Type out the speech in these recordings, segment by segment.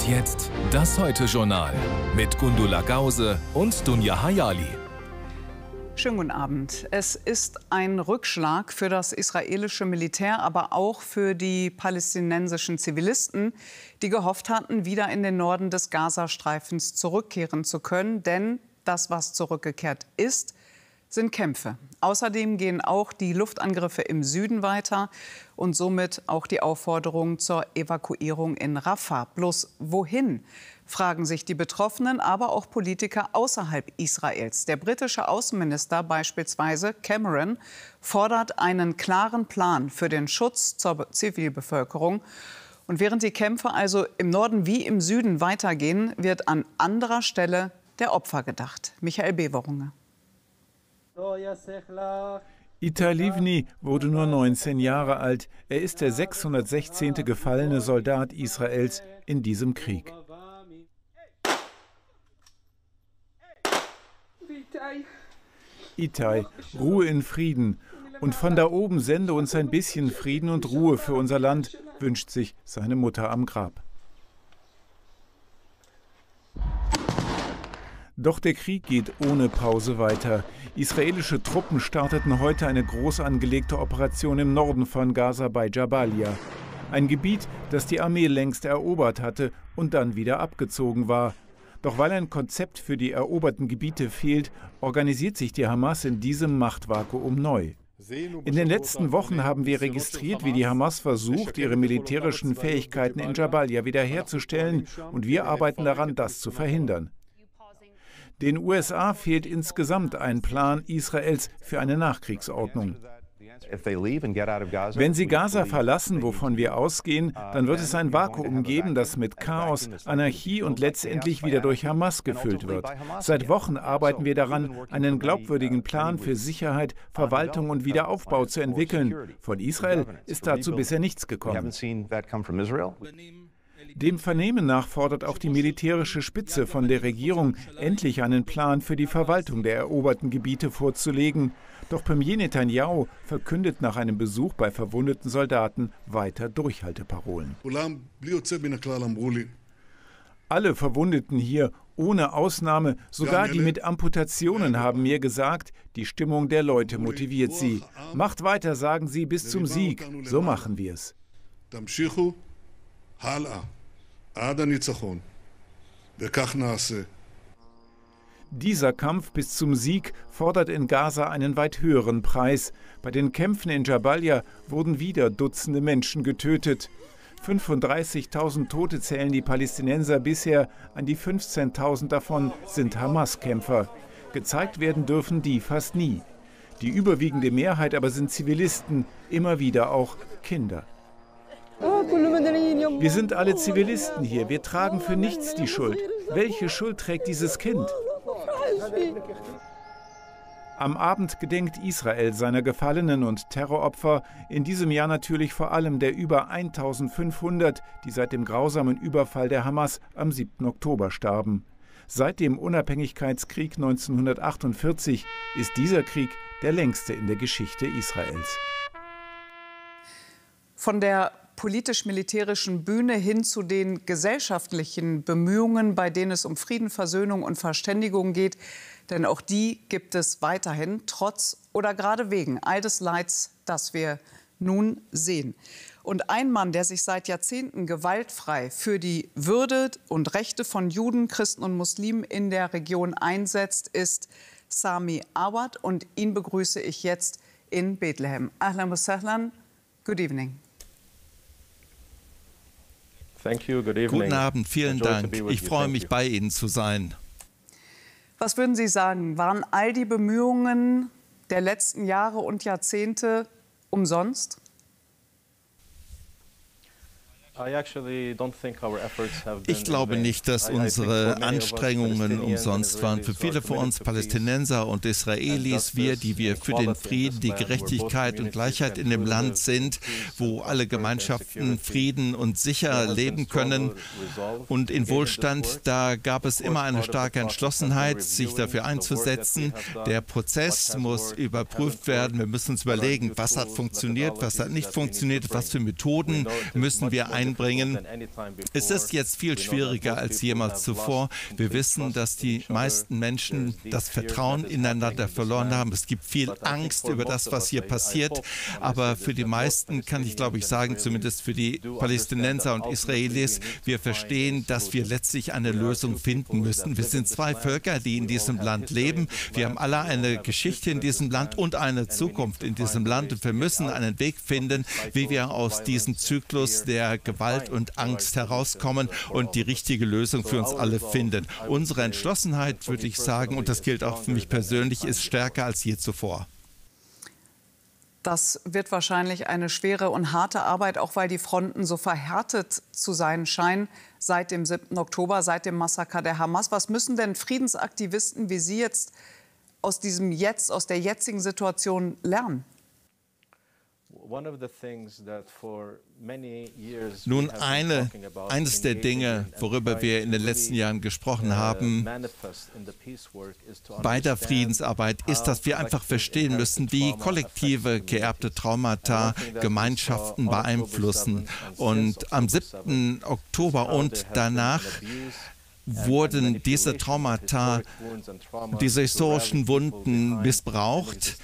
Und jetzt das Heute-Journal mit Gundula Gause und Dunja Hayali. Schönen guten Abend. Es ist ein Rückschlag für das israelische Militär, aber auch für die palästinensischen Zivilisten, die gehofft hatten, wieder in den Norden des Gazastreifens zurückkehren zu können. Denn das, was zurückgekehrt ist, sind Kämpfe. Außerdem gehen auch die Luftangriffe im Süden weiter und somit auch die Aufforderung zur Evakuierung in Rafah. Bloß wohin, fragen sich die Betroffenen, aber auch Politiker außerhalb Israels. Der britische Außenminister beispielsweise Cameron fordert einen klaren Plan für den Schutz zur Zivilbevölkerung. Und während die Kämpfe also im Norden wie im Süden weitergehen, wird an anderer Stelle der Opfer gedacht. Michael Beverunge. Itai Livni wurde nur 19 Jahre alt. Er ist der 616. gefallene Soldat Israels in diesem Krieg. Itai, Ruhe in Frieden. Und von da oben sende uns ein bisschen Frieden und Ruhe für unser Land, wünscht sich seine Mutter am Grab. Doch der Krieg geht ohne Pause weiter. Israelische Truppen starteten heute eine groß angelegte Operation im Norden von Gaza bei Jabalia. Ein Gebiet, das die Armee längst erobert hatte und dann wieder abgezogen war. Doch weil ein Konzept für die eroberten Gebiete fehlt, organisiert sich die Hamas in diesem Machtvakuum neu. In den letzten Wochen haben wir registriert, wie die Hamas versucht, ihre militärischen Fähigkeiten in Jabalia wiederherzustellen, und wir arbeiten daran, das zu verhindern. Den USA fehlt insgesamt ein Plan Israels für eine Nachkriegsordnung. Wenn sie Gaza verlassen, wovon wir ausgehen, dann wird es ein Vakuum geben, das mit Chaos, Anarchie und letztendlich wieder durch Hamas gefüllt wird. Seit Wochen arbeiten wir daran, einen glaubwürdigen Plan für Sicherheit, Verwaltung und Wiederaufbau zu entwickeln. Von Israel ist dazu bisher nichts gekommen. Dem Vernehmen nach fordert auch die militärische Spitze von der Regierung, endlich einen Plan für die Verwaltung der eroberten Gebiete vorzulegen. Doch Premier Netanyahu verkündet nach einem Besuch bei verwundeten Soldaten weiter Durchhalteparolen. Alle Verwundeten hier, ohne Ausnahme, sogar die mit Amputationen, haben mir gesagt, die Stimmung der Leute motiviert sie. Macht weiter, sagen sie, bis zum Sieg. So machen wir es. Dieser Kampf bis zum Sieg fordert in Gaza einen weit höheren Preis. Bei den Kämpfen in Jabalia wurden wieder Dutzende Menschen getötet. 35.000 Tote zählen die Palästinenser bisher, an die 15.000 davon sind Hamas-Kämpfer. Gezeigt werden dürfen die fast nie. Die überwiegende Mehrheit aber sind Zivilisten, immer wieder auch Kinder. Wir sind alle Zivilisten hier. Wir tragen für nichts die Schuld. Welche Schuld trägt dieses Kind? Am Abend gedenkt Israel seiner Gefallenen und Terroropfer. In diesem Jahr natürlich vor allem der über 1500, die seit dem grausamen Überfall der Hamas am 7. Oktober starben. Seit dem Unabhängigkeitskrieg 1948 ist dieser Krieg der längste in der Geschichte Israels. Von der politisch-militärischen Bühne hin zu den gesellschaftlichen Bemühungen, bei denen es um Frieden, Versöhnung und Verständigung geht. Denn auch die gibt es weiterhin, trotz oder gerade wegen all des Leids, das wir nun sehen. Und ein Mann, der sich seit Jahrzehnten gewaltfrei für die Würde und Rechte von Juden, Christen und Muslimen in der Region einsetzt, ist Sami Awad. Und ihn begrüße ich jetzt in Bethlehem. Ahlan wa sahlan, good evening. Guten Abend, vielen Dank. Ich freue mich, bei Ihnen zu sein. Was würden Sie sagen, waren all die Bemühungen der letzten Jahre und Jahrzehnte umsonst? Ich glaube nicht, dass unsere Anstrengungen umsonst waren. Für viele von uns Palästinenser und Israelis, die wir für den Frieden, die Gerechtigkeit und Gleichheit in dem Land sind, wo alle Gemeinschaften Frieden und sicher leben können und in Wohlstand, da gab es immer eine starke Entschlossenheit, sich dafür einzusetzen. Der Prozess muss überprüft werden. Wir müssen uns überlegen, was hat funktioniert, was hat nicht funktioniert, was für Methoden müssen wir einsetzen. einbringen. Es ist jetzt viel schwieriger als jemals zuvor. Wir wissen, dass die meisten Menschen das Vertrauen ineinander verloren haben. Es gibt viel Angst über das, was hier passiert. Aber für die meisten kann ich, glaube ich, sagen, zumindest für die Palästinenser und Israelis, wir verstehen, dass wir letztlich eine Lösung finden müssen. Wir sind zwei Völker, die in diesem Land leben. Wir haben alle eine Geschichte in diesem Land und eine Zukunft in diesem Land. Und wir müssen einen Weg finden, wie wir aus diesem Zyklus der Gewalt und Angst herauskommen und die richtige Lösung für uns alle finden. Unsere Entschlossenheit, würde ich sagen, und das gilt auch für mich persönlich, ist stärker als je zuvor. Das wird wahrscheinlich eine schwere und harte Arbeit, auch weil die Fronten so verhärtet zu sein scheinen seit dem 7. Oktober, seit dem Massaker der Hamas. Was müssen denn Friedensaktivisten wie Sie jetzt aus der jetzigen Situation lernen? Nun, eines der Dinge, worüber wir in den letzten Jahren gesprochen haben, bei der Friedensarbeit, ist, dass wir einfach verstehen müssen, wie kollektive geerbte Traumata Gemeinschaften beeinflussen. Und am 7. Oktober und danach wurden diese Traumata, diese historischen Wunden missbraucht.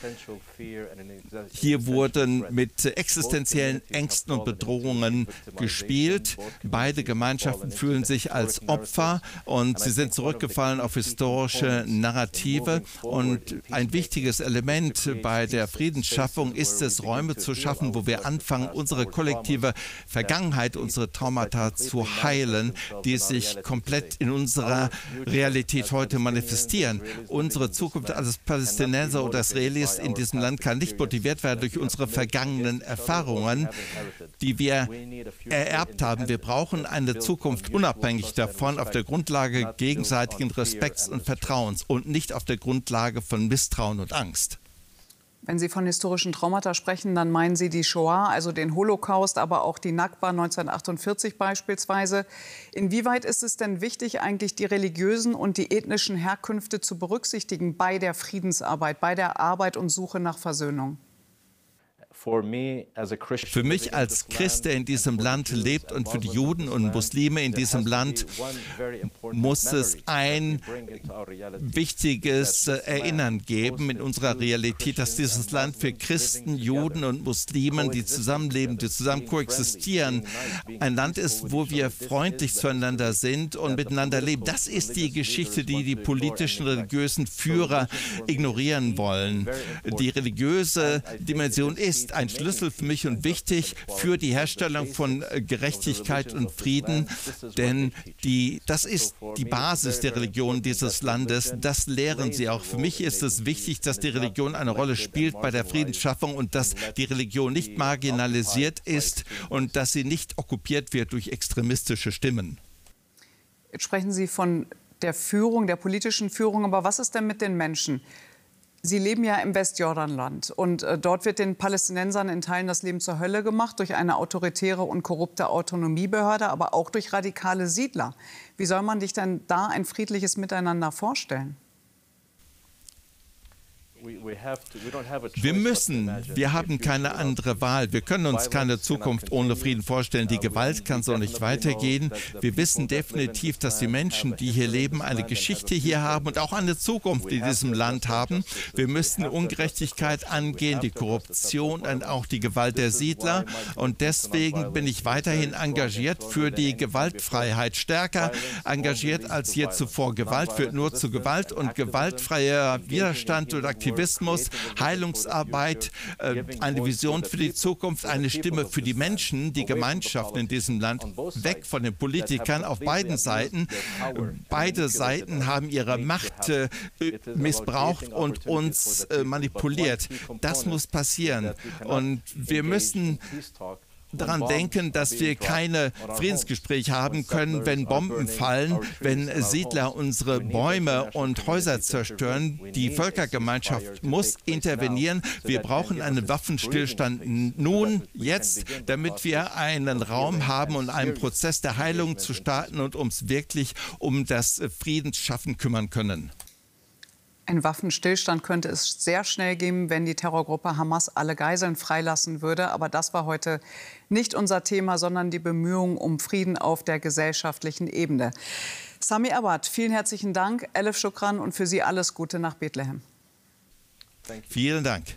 Hier wurden mit existenziellen Ängsten und Bedrohungen gespielt. Beide Gemeinschaften fühlen sich als Opfer und sie sind zurückgefallen auf historische Narrative. Und ein wichtiges Element bei der Friedensschaffung ist es, Räume zu schaffen, wo wir anfangen, unsere kollektive Vergangenheit, unsere Traumata zu heilen, die sich komplett in unserer Realität heute manifestieren. Unsere Zukunft als Palästinenser oder Israelis in diesem Land kann nicht motiviert werden durch unsere vergangenen Erfahrungen, die wir ererbt haben. Wir brauchen eine Zukunft unabhängig davon, auf der Grundlage gegenseitigen Respekts und Vertrauens und nicht auf der Grundlage von Misstrauen und Angst. Wenn Sie von historischen Traumata sprechen, dann meinen Sie die Shoah, also den Holocaust, aber auch die Nakba 1948 beispielsweise. Inwieweit ist es denn wichtig, eigentlich die religiösen und die ethnischen Herkünfte zu berücksichtigen bei der Friedensarbeit, bei der Arbeit und Suche nach Versöhnung? Für mich als Christ, der in diesem Land lebt, und für die Juden und Muslime in diesem Land muss es ein wichtiges Erinnern geben in unserer Realität, dass dieses Land für Christen, Juden und Muslimen, die zusammenleben, die zusammen koexistieren, ein Land ist, wo wir freundlich zueinander sind und miteinander leben. Das ist die Geschichte, die die politischen, religiösen Führer ignorieren wollen. Die religiöse Dimension ist ein Schlüssel für mich und wichtig für die Herstellung von Gerechtigkeit und Frieden, denn das ist die Basis der Religion dieses Landes. Das lehren sie auch. Für mich ist es wichtig, dass die Religion eine Rolle spielt bei der Friedensschaffung und dass die Religion nicht marginalisiert ist und dass sie nicht okkupiert wird durch extremistische Stimmen. Jetzt sprechen Sie von der Führung, der politischen Führung, aber was ist denn mit den Menschen? Sie leben ja im Westjordanland und dort wird den Palästinensern in Teilen das Leben zur Hölle gemacht durch eine autoritäre und korrupte Autonomiebehörde, aber auch durch radikale Siedler. Wie soll man sich denn da ein friedliches Miteinander vorstellen? Wir haben keine andere Wahl. Wir können uns keine Zukunft ohne Frieden vorstellen. Die Gewalt kann so nicht weitergehen. Wir wissen definitiv, dass die Menschen, die hier leben, eine Geschichte hier haben und auch eine Zukunft in diesem Land haben. Wir müssen Ungerechtigkeit angehen, die Korruption und auch die Gewalt der Siedler. Und deswegen bin ich weiterhin engagiert für die Gewaltfreiheit, stärker engagiert als je zuvor. Gewalt führt nur zu Gewalt und gewaltfreier Widerstand und Aktivismus, Heilungsarbeit, eine Vision für die Zukunft, eine Stimme für die Menschen, die Gemeinschaften in diesem Land, weg von den Politikern auf beiden Seiten. Beide Seiten haben ihre Macht missbraucht und uns manipuliert. Das muss passieren. Und wir müssen daran denken, dass wir keine Friedensgespräche haben können, wenn Bomben fallen, wenn Siedler unsere Bäume und Häuser zerstören. Die Völkergemeinschaft muss intervenieren. Wir brauchen einen Waffenstillstand nun, jetzt, damit wir einen Raum haben, um einen Prozess der Heilung zu starten und uns wirklich um das Friedensschaffen kümmern können. Ein Waffenstillstand könnte es sehr schnell geben, wenn die Terrorgruppe Hamas alle Geiseln freilassen würde. Aber das war heute nicht unser Thema, sondern die Bemühungen um Frieden auf der gesellschaftlichen Ebene. Sami Awad, vielen herzlichen Dank. Elif Shukran und für Sie alles Gute nach Bethlehem. Vielen Dank.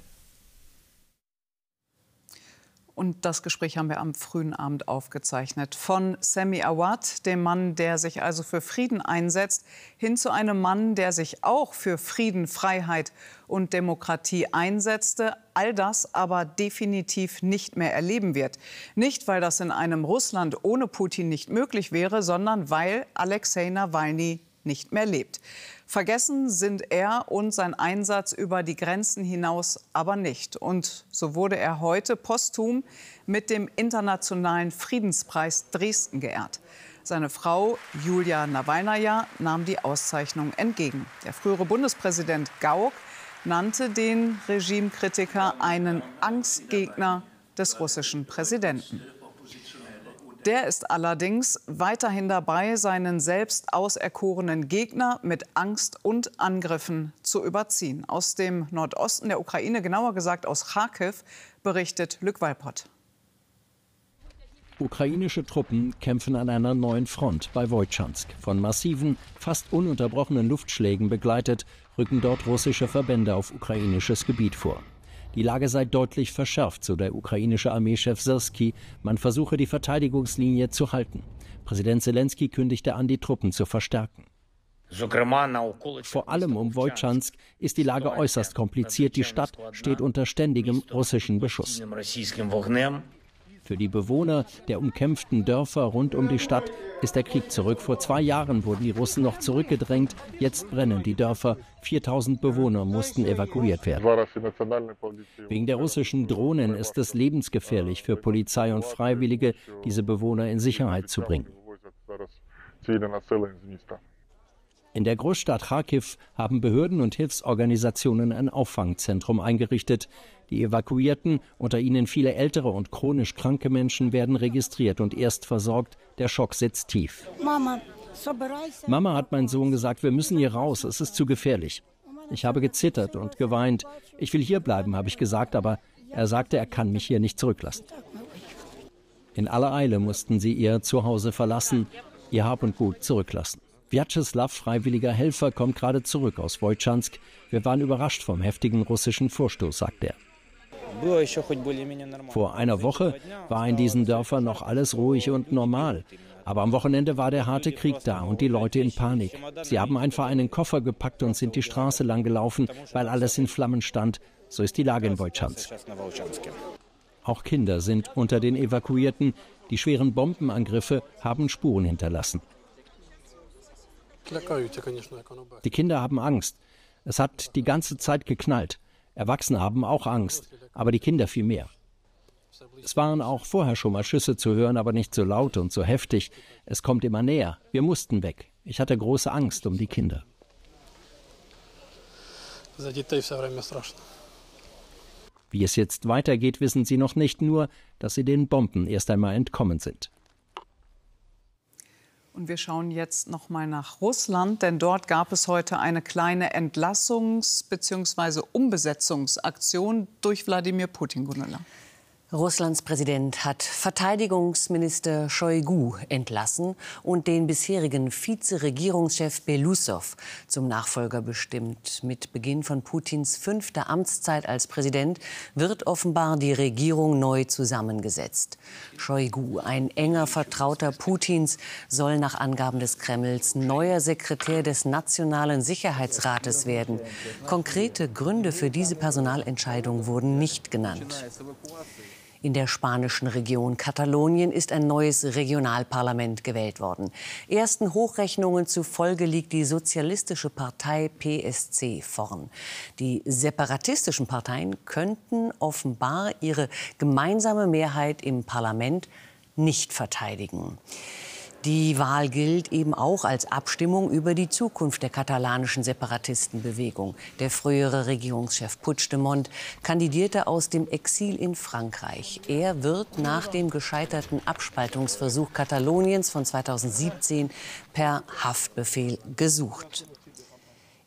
Und das Gespräch haben wir am frühen Abend aufgezeichnet. Von Sami Awad, dem Mann, der sich also für Frieden einsetzt, hin zu einem Mann, der sich auch für Frieden, Freiheit und Demokratie einsetzte. All das aber definitiv nicht mehr erleben wird. Nicht, weil das in einem Russland ohne Putin nicht möglich wäre, sondern weil Alexei Nawalny nicht mehr lebt. Vergessen sind er und sein Einsatz über die Grenzen hinaus aber nicht. Und so wurde er heute posthum mit dem Internationalen Friedenspreis Dresden geehrt. Seine Frau Julia Nawalnaja nahm die Auszeichnung entgegen. Der frühere Bundespräsident Gauck nannte den Regimekritiker einen Angstgegner des russischen Präsidenten. Der ist allerdings weiterhin dabei, seinen selbst auserkorenen Gegner mit Angst und Angriffen zu überziehen. Aus dem Nordosten der Ukraine, genauer gesagt aus Charkiw, berichtet Luc Walpott. Ukrainische Truppen kämpfen an einer neuen Front bei Wojtschansk. Von massiven, fast ununterbrochenen Luftschlägen begleitet, rücken dort russische Verbände auf ukrainisches Gebiet vor. Die Lage sei deutlich verschärft, so der ukrainische Armeechef Syrski. Man versuche, die Verteidigungslinie zu halten. Präsident Selenskyj kündigte an, die Truppen zu verstärken. Vor allem um Wojtschansk ist die Lage äußerst kompliziert. Die Stadt steht unter ständigem russischen Beschuss. Für die Bewohner der umkämpften Dörfer rund um die Stadt ist der Krieg zurück. Vor 2 Jahren wurden die Russen noch zurückgedrängt. Jetzt brennen die Dörfer. 4000 Bewohner mussten evakuiert werden. Wegen der russischen Drohnen ist es lebensgefährlich für Polizei und Freiwillige, diese Bewohner in Sicherheit zu bringen. In der Großstadt Charkiw haben Behörden und Hilfsorganisationen ein Auffangzentrum eingerichtet. Die Evakuierten, unter ihnen viele ältere und chronisch kranke Menschen, werden registriert und erst versorgt. Der Schock sitzt tief. Mama, hat mein Sohn gesagt, wir müssen hier raus, es ist zu gefährlich. Ich habe gezittert und geweint. Ich will hier bleiben, habe ich gesagt, aber er sagte, er kann mich hier nicht zurücklassen. In aller Eile mussten sie ihr Zuhause verlassen, ihr Hab und Gut zurücklassen. Vyacheslav, freiwilliger Helfer, kommt gerade zurück aus Wojtschansk. Wir waren überrascht vom heftigen russischen Vorstoß, sagt er. Vor einer Woche war in diesen Dörfern noch alles ruhig und normal. Aber am Wochenende war der harte Krieg da und die Leute in Panik. Sie haben einfach einen Koffer gepackt und sind die Straße lang gelaufen, weil alles in Flammen stand. So ist die Lage in Wojtschansk. Auch Kinder sind unter den Evakuierten. Die schweren Bombenangriffe haben Spuren hinterlassen. Die Kinder haben Angst. Es hat die ganze Zeit geknallt. Erwachsene haben auch Angst, aber die Kinder viel mehr. Es waren auch vorher schon mal Schüsse zu hören, aber nicht so laut und so heftig. Es kommt immer näher. Wir mussten weg. Ich hatte große Angst um die Kinder. Wie es jetzt weitergeht, wissen sie noch nicht, nur, dass sie den Bomben erst einmal entkommen sind. Und wir schauen jetzt noch mal nach Russland, denn dort gab es heute eine kleine Entlassungs- bzw. Umbesetzungsaktion durch Wladimir Putin. Gunilla. Russlands Präsident hat Verteidigungsminister Shoigu entlassen und den bisherigen Vizeregierungschef Beloussow zum Nachfolger bestimmt. Mit Beginn von Putins 5. Amtszeit als Präsident wird offenbar die Regierung neu zusammengesetzt. Shoigu, ein enger Vertrauter Putins, soll nach Angaben des Kremls neuer Sekretär des Nationalen Sicherheitsrates werden. Konkrete Gründe für diese Personalentscheidung wurden nicht genannt. In der spanischen Region Katalonien ist ein neues Regionalparlament gewählt worden. Ersten Hochrechnungen zufolge liegt die sozialistische Partei PSC vorn. Die separatistischen Parteien könnten offenbar ihre gemeinsame Mehrheit im Parlament nicht verteidigen. Die Wahl gilt eben auch als Abstimmung über die Zukunft der katalanischen Separatistenbewegung. Der frühere Regierungschef Puigdemont kandidierte aus dem Exil in Frankreich. Er wird nach dem gescheiterten Abspaltungsversuch Kataloniens von 2017 per Haftbefehl gesucht.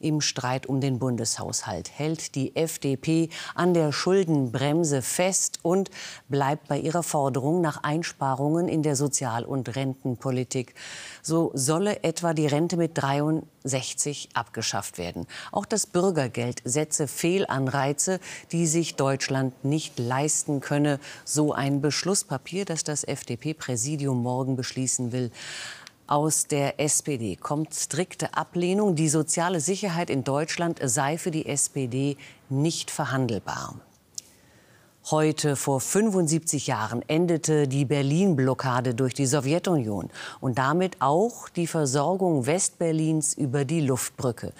Im Streit um den Bundeshaushalt hält die FDP an der Schuldenbremse fest und bleibt bei ihrer Forderung nach Einsparungen in der Sozial- und Rentenpolitik. So solle etwa die Rente mit 63 abgeschafft werden. Auch das Bürgergeld setze Fehlanreize, die sich Deutschland nicht leisten könne. So ein Beschlusspapier, das das FDP-Präsidium morgen beschließen will. Aus der SPD kommt strikte Ablehnung. Die soziale Sicherheit in Deutschland sei für die SPD nicht verhandelbar. Heute vor 75 Jahren endete die Berlin-Blockade durch die Sowjetunion und damit auch die Versorgung Westberlins über die Luftbrücke.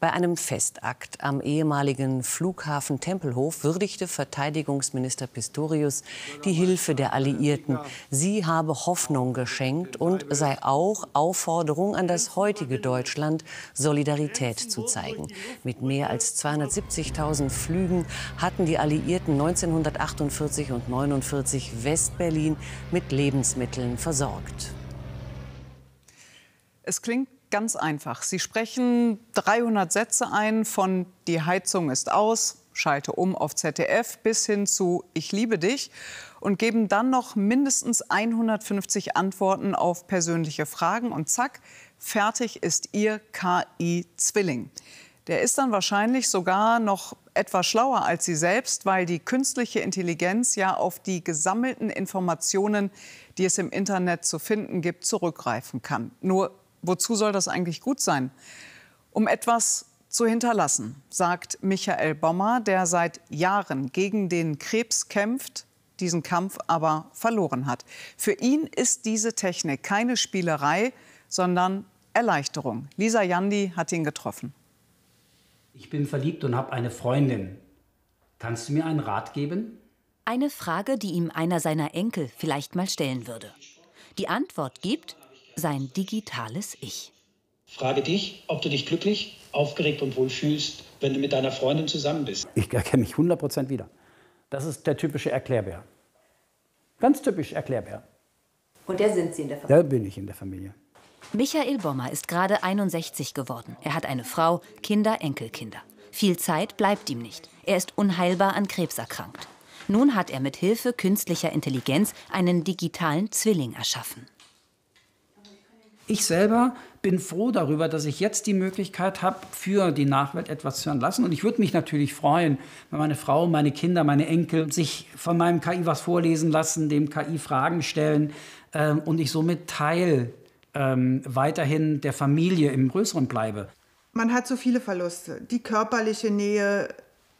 Bei einem Festakt am ehemaligen Flughafen Tempelhof würdigte Verteidigungsminister Pistorius die Hilfe der Alliierten. Sie habe Hoffnung geschenkt und sei auch Aufforderung an das heutige Deutschland, Solidarität zu zeigen. Mit mehr als 270.000 Flügen hatten die Alliierten 1948 und 1949 Westberlin mit Lebensmitteln versorgt. Es klingt ganz einfach. Sie sprechen 300 Sätze ein, von "Die Heizung ist aus", "Schalte um" auf ZDF bis hin zu "Ich liebe dich", und geben dann noch mindestens 150 Antworten auf persönliche Fragen. Und zack, fertig ist Ihr KI-Zwilling. Der ist dann wahrscheinlich sogar noch etwas schlauer als Sie selbst, weil die künstliche Intelligenz ja auf die gesammelten Informationen, die es im Internet zu finden gibt, zurückgreifen kann. Nur, wozu soll das eigentlich gut sein? Um etwas zu hinterlassen, sagt Michael Bommer, der seit Jahren gegen den Krebs kämpft, diesen Kampf aber verloren hat. Für ihn ist diese Technik keine Spielerei, sondern Erleichterung. Lisa Jandi hat ihn getroffen. Ich bin verliebt und habe eine Freundin. Kannst du mir einen Rat geben? Eine Frage, die ihm einer seiner Enkel vielleicht mal stellen würde. Die Antwort gibt sein digitales Ich. Frage dich, ob du dich glücklich, aufgeregt und wohl fühlst, wenn du mit deiner Freundin zusammen bist. Ich erkenne mich 100% wieder. Das ist der typische Erklärbär. Ganz typisch Erklärbär. Und der sind Sie in der Familie? Da bin ich in der Familie. Michael Bommer ist gerade 61 geworden. Er hat eine Frau, Kinder, Enkelkinder. Viel Zeit bleibt ihm nicht. Er ist unheilbar an Krebs erkrankt. Nun hat er mit Hilfe künstlicher Intelligenz einen digitalen Zwilling erschaffen. Ich selber bin froh darüber, dass ich jetzt die Möglichkeit habe, für die Nachwelt etwas zu hinterlassen. Und ich würde mich natürlich freuen, wenn meine Frau, meine Kinder, meine Enkel sich von meinem KI was vorlesen lassen, dem KI Fragen stellen und ich somit Teil weiterhin der Familie im Größeren bleibe. Man hat so viele Verluste. Die körperliche Nähe,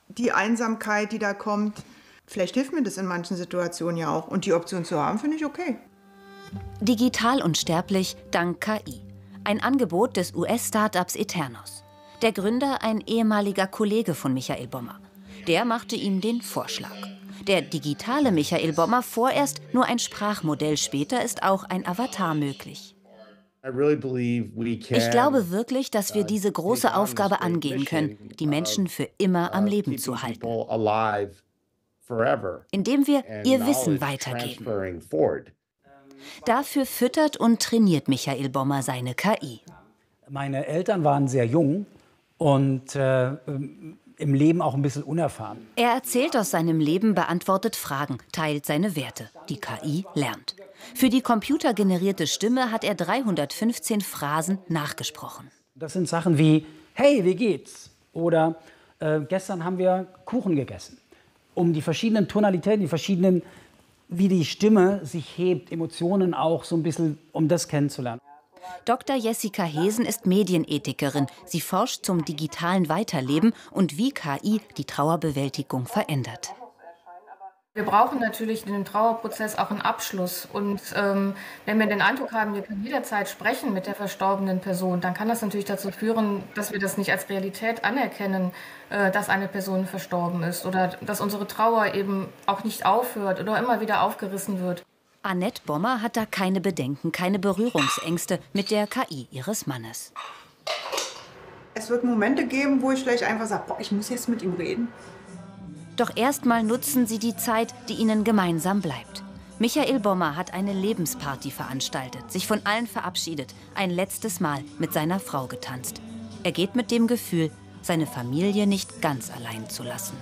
die Einsamkeit, die da kommt. Vielleicht hilft mir das in manchen Situationen ja auch. Und die Option zu haben, finde ich okay. Digital unsterblich dank KI. Ein Angebot des US-Startups Eternos. Der Gründer ein ehemaliger Kollege von Michael Bommer. Der machte ihm den Vorschlag. Der digitale Michael Bommer vorerst nur ein Sprachmodell, später ist auch ein Avatar möglich. Ich glaube wirklich, dass wir diese große Aufgabe angehen können, die Menschen für immer am Leben zu halten, indem wir ihr Wissen weitergeben. Dafür füttert und trainiert Michael Bommer seine KI. Meine Eltern waren sehr jung und im Leben auch ein bisschen unerfahren. Er erzählt aus seinem Leben, beantwortet Fragen, teilt seine Werte. Die KI lernt. Für die computergenerierte Stimme hat er 315 Phrasen nachgesprochen. Das sind Sachen wie, hey, wie geht's? Oder gestern haben wir Kuchen gegessen. Um die verschiedenen Tonalitäten, die verschiedenen, wie die Stimme sich hebt, Emotionen auch so ein bisschen, um das kennenzulernen. Dr. Jessica Hesen ist Medienethikerin. Sie forscht zum digitalen Weiterleben und wie KI die Trauerbewältigung verändert. Wir brauchen natürlich in dem Trauerprozess auch einen Abschluss. Und wenn wir den Eindruck haben, wir können jederzeit sprechen mit der verstorbenen Person, dann kann das natürlich dazu führen, dass wir das nicht als Realität anerkennen, dass eine Person verstorben ist oder dass unsere Trauer eben auch nicht aufhört oder immer wieder aufgerissen wird. Annette Bommer hat da keine Bedenken, keine Berührungsängste mit der KI ihres Mannes. Es wird Momente geben, wo ich vielleicht einfach sage, boah, ich muss jetzt mit ihm reden. Doch erstmal nutzen sie die Zeit, die ihnen gemeinsam bleibt. Michael Bommer hat eine Lebensparty veranstaltet, sich von allen verabschiedet, ein letztes Mal mit seiner Frau getanzt. Er geht mit dem Gefühl, seine Familie nicht ganz allein zu lassen.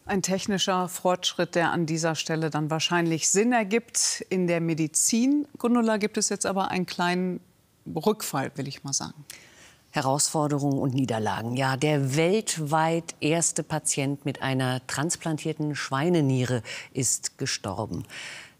Ein technischer Fortschritt, der an dieser Stelle dann wahrscheinlich Sinn ergibt. In der Medizin, Gundula, gibt es jetzt aber einen kleinen Rückfall, will ich mal sagen. Herausforderungen und Niederlagen. Ja, der weltweit erste Patient mit einer transplantierten Schweineniere ist gestorben.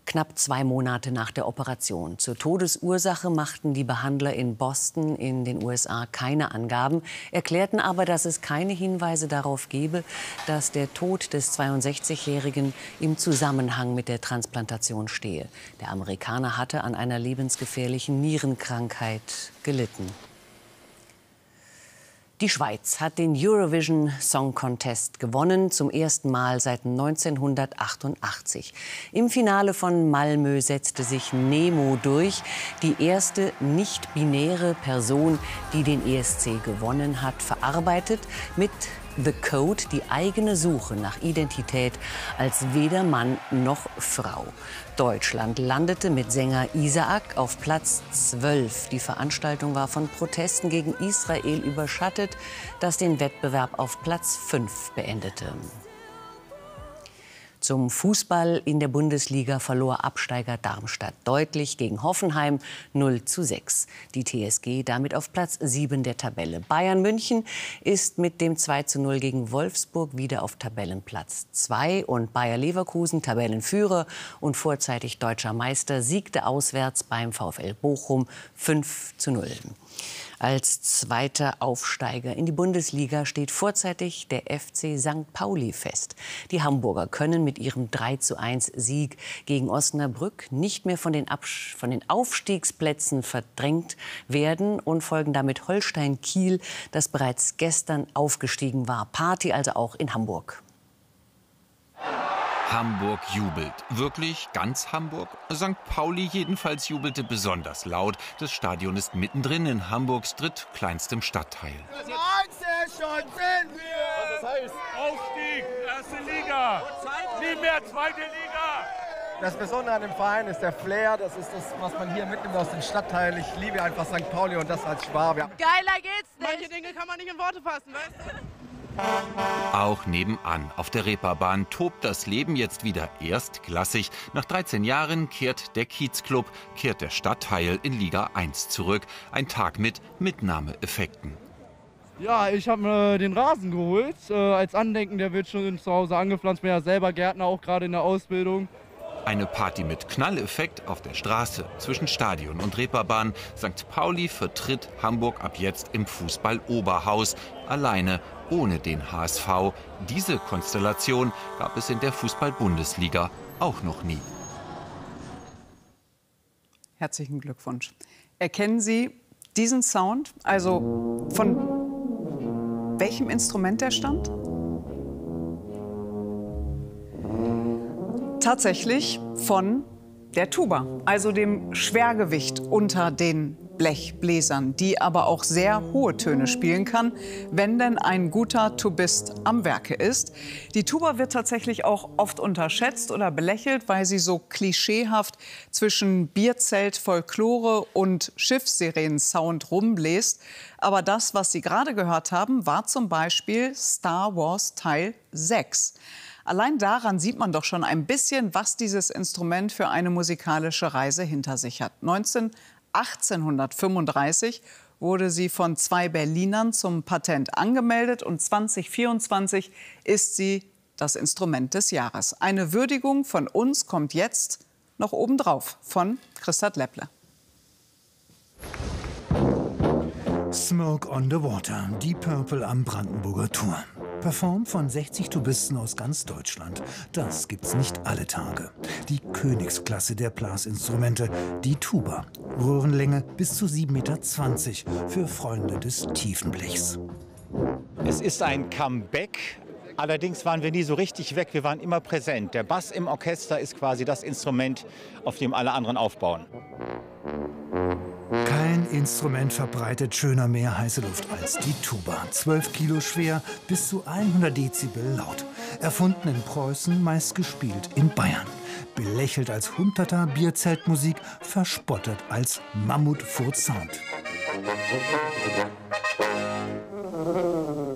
Knapp 2 Monate nach der Operation. Zur Todesursache machten die Behandler in Boston in den USA keine Angaben, erklärten aber, dass es keine Hinweise darauf gebe, dass der Tod des 62-Jährigen im Zusammenhang mit der Transplantation stehe. Der Amerikaner hatte an einer lebensgefährlichen Nierenkrankheit gelitten. Die Schweiz hat den Eurovision Song Contest gewonnen, zum ersten Mal seit 1988. Im Finale von Malmö setzte sich Nemo durch, die erste nicht-binäre Person, die den ESC gewonnen hat, verarbeitet mit The Code die eigene Suche nach Identität als weder Mann noch Frau. Deutschland landete mit Sänger Isaak auf Platz 12. Die Veranstaltung war von Protesten gegen Israel überschattet, das den Wettbewerb auf Platz 5 beendete. Zum Fußball in der Bundesliga verlor Absteiger Darmstadt deutlich gegen Hoffenheim 0:6. Die TSG damit auf Platz 7 der Tabelle. Bayern München ist mit dem 2:0 gegen Wolfsburg wieder auf Tabellenplatz 2. Und Bayer Leverkusen, Tabellenführer und vorzeitig deutscher Meister, siegte auswärts beim VfL Bochum 5:0. Als zweiter Aufsteiger in die Bundesliga steht vorzeitig der FC St. Pauli fest. Die Hamburger können mit ihrem 3:1-Sieg gegen Osnabrück nicht mehr von den Aufstiegsplätzen verdrängt werden und folgen damit Holstein Kiel, das bereits gestern aufgestiegen war. Party also auch in Hamburg. Hamburg jubelt. Wirklich ganz Hamburg? St. Pauli jedenfalls jubelte besonders laut. Das Stadion ist mittendrin in Hamburgs drittkleinstem Stadtteil. Schon sind wir! Was das heißt? Aufstieg, erste Liga, nie mehr zweite Liga. Das Besondere an dem Verein ist der Flair, das ist das, was man hier mitnimmt aus dem Stadtteil. Ich liebe einfach St. Pauli und das als Schwabe. Geiler geht's nicht. Manche Dinge kann man nicht in Worte fassen, weißt du? Auch nebenan auf der Reeperbahn tobt das Leben jetzt wieder erstklassig. Nach 13 Jahren kehrt der Kiezclub, kehrt der Stadtteil in Liga 1 zurück. Ein Tag mit Mitnahmeeffekten. Ja, ich habe mir den Rasen geholt. Als Andenken, der wird schon zu Hause angepflanzt. Ich bin ja selber Gärtner, auch gerade in der Ausbildung. Eine Party mit Knalleffekt auf der Straße zwischen Stadion und Reeperbahn. St. Pauli vertritt Hamburg ab jetzt im Fußball-Oberhaus. Alleine, ohne den HSV. Diese Konstellation gab es in der Fußball-Bundesliga auch noch nie. Herzlichen Glückwunsch. Erkennen Sie diesen Sound? Also von welchem Instrument der stammt? Tatsächlich von der Tuba, also dem Schwergewicht unter den Blechbläsern, die aber auch sehr hohe Töne spielen kann, wenn denn ein guter Tubist am Werke ist. Die Tuba wird tatsächlich auch oft unterschätzt oder belächelt, weil sie so klischeehaft zwischen Bierzelt, Folklore und Schiffssirenen-Sound rumbläst. Aber das, was Sie gerade gehört haben, war zum Beispiel Star Wars Teil 6. Allein daran sieht man doch schon ein bisschen, was dieses Instrument für eine musikalische Reise hinter sich hat. 1835 wurde sie von 2 Berlinern zum Patent angemeldet und 2024 ist sie das Instrument des Jahres. Eine Würdigung von uns kommt jetzt noch obendrauf von Christa Lepple. Smoke on the Water, Deep Purple am Brandenburger Tor. Performt von 60 Tubisten aus ganz Deutschland. Das gibt's nicht alle Tage. Die Königsklasse der Blasinstrumente, die Tuba. Röhrenlänge bis zu 7,20 Meter für Freunde des tiefen Blechs. Es ist ein Comeback. Allerdings waren wir nie so richtig weg, wir waren immer präsent. Der Bass im Orchester ist quasi das Instrument, auf dem alle anderen aufbauen. Kein Instrument verbreitet schöner mehr heiße Luft als die Tuba. 12 Kilo schwer, bis zu 100 Dezibel laut. Erfunden in Preußen, meist gespielt in Bayern. Belächelt als Hunderter Bierzeltmusik, verspottet als Mammutfurt-Sound.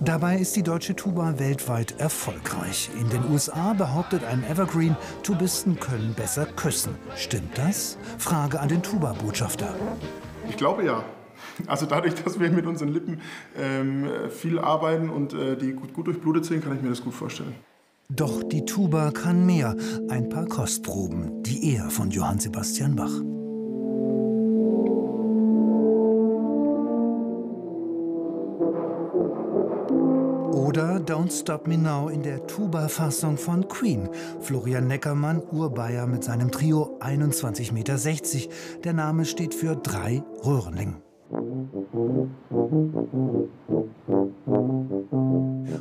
Dabei ist die deutsche Tuba weltweit erfolgreich. In den USA behauptet ein Evergreen, Tubisten können besser küssen. Stimmt das? Frage an den Tuba-Botschafter. Ich glaube ja. Also dadurch, dass wir mit unseren Lippen viel arbeiten und die gut durchblutet sind, kann ich mir das gut vorstellen. Doch die Tuba kann mehr. Ein paar Kostproben. Die Ehe von Johann Sebastian Bach. Oder Don't Stop Me Now in der Tuba-Fassung von Queen. Florian Neckermann, Urbayer mit seinem Trio 21,60 Meter. Der Name steht für 3 Röhrenling.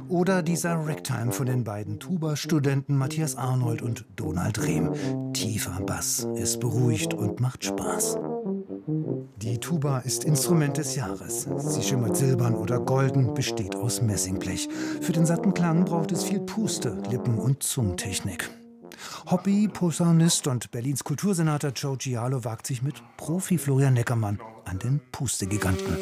Oder dieser Ragtime von den beiden Tuba-Studenten Matthias Arnold und Donald Rehm. Tiefer Bass, es beruhigt und macht Spaß. Die Tuba ist Instrument des Jahres. Sie schimmert silbern oder golden, besteht aus Messingblech. Für den satten Klang braucht es viel Puste-, Lippen- und Zungentechnik. Hobby-Posaunist und Berlins Kultursenator Joe Giallo wagt sich mit Profi Florian Neckermann an den Pustegiganten.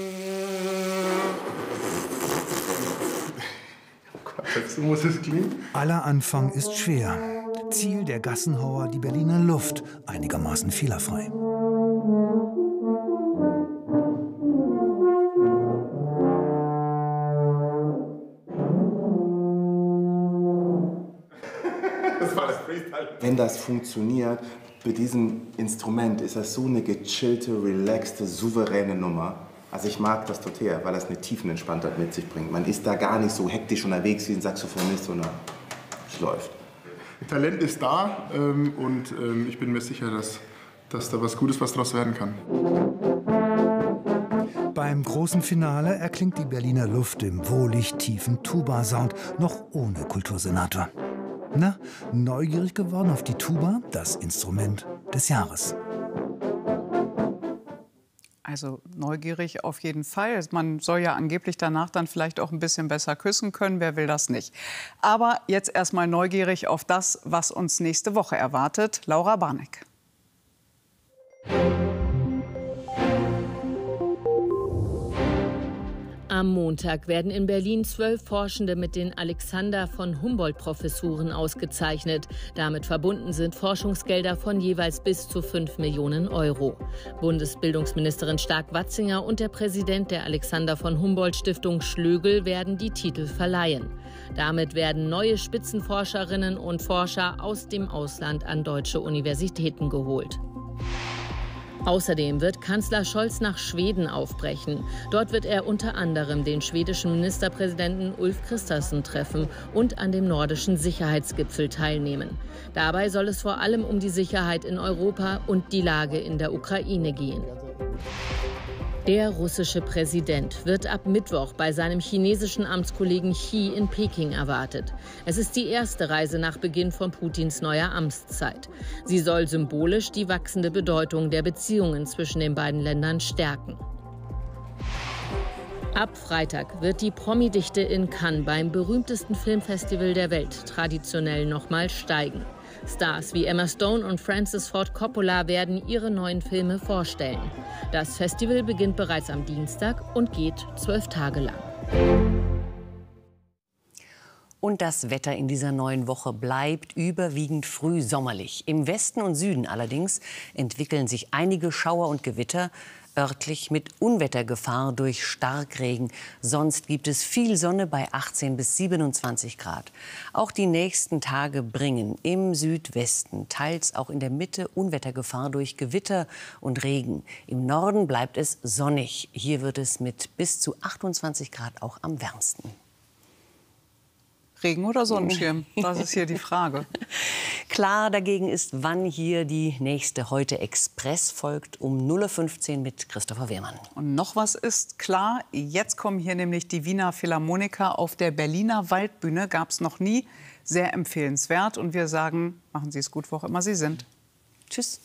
So muss es klingen. Aller Anfang ist schwer. Ziel der Gassenhauer die Berliner Luft, einigermaßen fehlerfrei. Wenn das funktioniert, bei diesem Instrument ist das so eine gechillte, relaxte, souveräne Nummer. Also ich mag das total, weil das eine Tiefenentspanntheit mit sich bringt. Man ist da gar nicht so hektisch unterwegs wie ein Saxophonist, sondern es läuft. Talent ist da und ich bin mir sicher, dass da was Gutes draus werden kann. Beim großen Finale erklingt die Berliner Luft im wohlig tiefen Tuba-Sound, noch ohne Kultursenator. Na, neugierig geworden auf die Tuba, das Instrument des Jahres. Also neugierig auf jeden Fall. Man soll ja angeblich danach dann vielleicht auch ein bisschen besser küssen können. Wer will das nicht? Aber jetzt erstmal neugierig auf das, was uns nächste Woche erwartet. Laura Barneck. Am Montag werden in Berlin 12 Forschende mit den Alexander von Humboldt-Professuren ausgezeichnet. Damit verbunden sind Forschungsgelder von jeweils bis zu 5 Millionen Euro. Bundesbildungsministerin Stark-Watzinger und der Präsident der Alexander von Humboldt-Stiftung Schlögl werden die Titel verleihen. Damit werden neue Spitzenforscherinnen und Forscher aus dem Ausland an deutsche Universitäten geholt. Außerdem wird Kanzler Scholz nach Schweden aufbrechen. Dort wird er unter anderem den schwedischen Ministerpräsidenten Ulf Kristersson treffen und an dem nordischen Sicherheitsgipfel teilnehmen. Dabei soll es vor allem um die Sicherheit in Europa und die Lage in der Ukraine gehen. Der russische Präsident wird ab Mittwoch bei seinem chinesischen Amtskollegen Xi in Peking erwartet. Es ist die erste Reise nach Beginn von Putins neuer Amtszeit. Sie soll symbolisch die wachsende Bedeutung der Beziehungen zwischen den beiden Ländern stärken. Ab Freitag wird die Promi-Dichte in Cannes beim berühmtesten Filmfestival der Welt traditionell nochmal steigen. Stars wie Emma Stone und Francis Ford Coppola werden ihre neuen Filme vorstellen. Das Festival beginnt bereits am Dienstag und geht 12 Tage lang. Und das Wetter in dieser neuen Woche bleibt überwiegend früh sommerlich. Im Westen und Süden allerdings entwickeln sich einige Schauer und Gewitter, örtlich mit Unwettergefahr durch Starkregen. Sonst gibt es viel Sonne bei 18 bis 27 Grad. Auch die nächsten Tage bringen im Südwesten, teils auch in der Mitte, Unwettergefahr durch Gewitter und Regen. Im Norden bleibt es sonnig. Hier wird es mit bis zu 28 Grad auch am wärmsten. Regen oder Sonnenschirm? Das ist hier die Frage. Klar dagegen ist, wann hier die nächste Heute Express folgt, um 0:15 Uhr mit Christopher Wehrmann. Und noch was ist klar, jetzt kommen hier nämlich die Wiener Philharmoniker auf der Berliner Waldbühne. Gab es noch nie. Sehr empfehlenswert. Und wir sagen, machen Sie es gut, wo auch immer Sie sind. Tschüss.